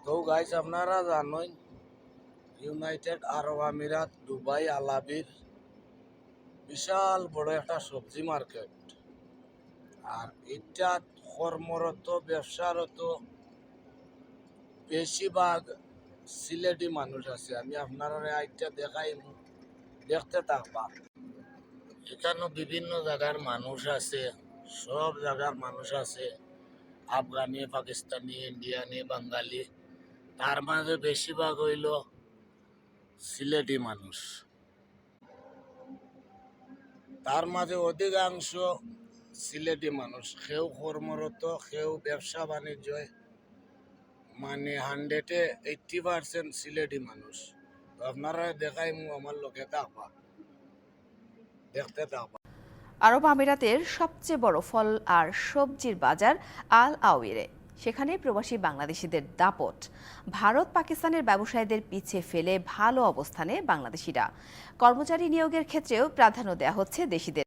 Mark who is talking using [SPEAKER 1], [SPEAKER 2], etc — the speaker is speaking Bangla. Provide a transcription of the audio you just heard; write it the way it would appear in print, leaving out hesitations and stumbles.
[SPEAKER 1] তো গাইস আপনারা জানেন ইউনাইটেড আরব আমিরাত দুবাই আলাবির বিশাল বড় একটা সবজি মার্কেট। আর এটা কর্মরত ব্যবসারত বেশিরভাগ সিলেটি মানুষ আছে। আমি আপনারা আইটা দেখাই, দেখতে থাকবা। এখানে বিভিন্ন জায়গার মানুষ আছে, সব জায়গার মানুষ আছে, আফগানি, পাকিস্তানি, ইন্ডিয়ানি, বাঙালি। তার মাঝে বেশিরভাগ হইল সিলেটি মানুষ। তার মাঝে অধিকাংশ সিলেটি মানুষ, কেউ কর্মরত, কেউ ব্যবসা বাণিজ্য, মানে 180% সিলেটি মানুষ। তো আপনারা দেখাই আমার লোকে থাকবা, দেখতে থাকবা।
[SPEAKER 2] আরব আমিরাতের সবচেয়ে বড় ফল আর সবজির বাজার আল আওয়াইরে। সেখানে প্রবাসী বাংলাদেশিদের দাপট। ভারত পাকিস্তানের ব্যবসায়ীদের পিছে ফেলে ভালো অবস্থানে বাংলাদেশিরা। কর্মচারী নিয়োগের ক্ষেত্রেও প্রাধান্য দেওয়া হচ্ছে দেশিদের।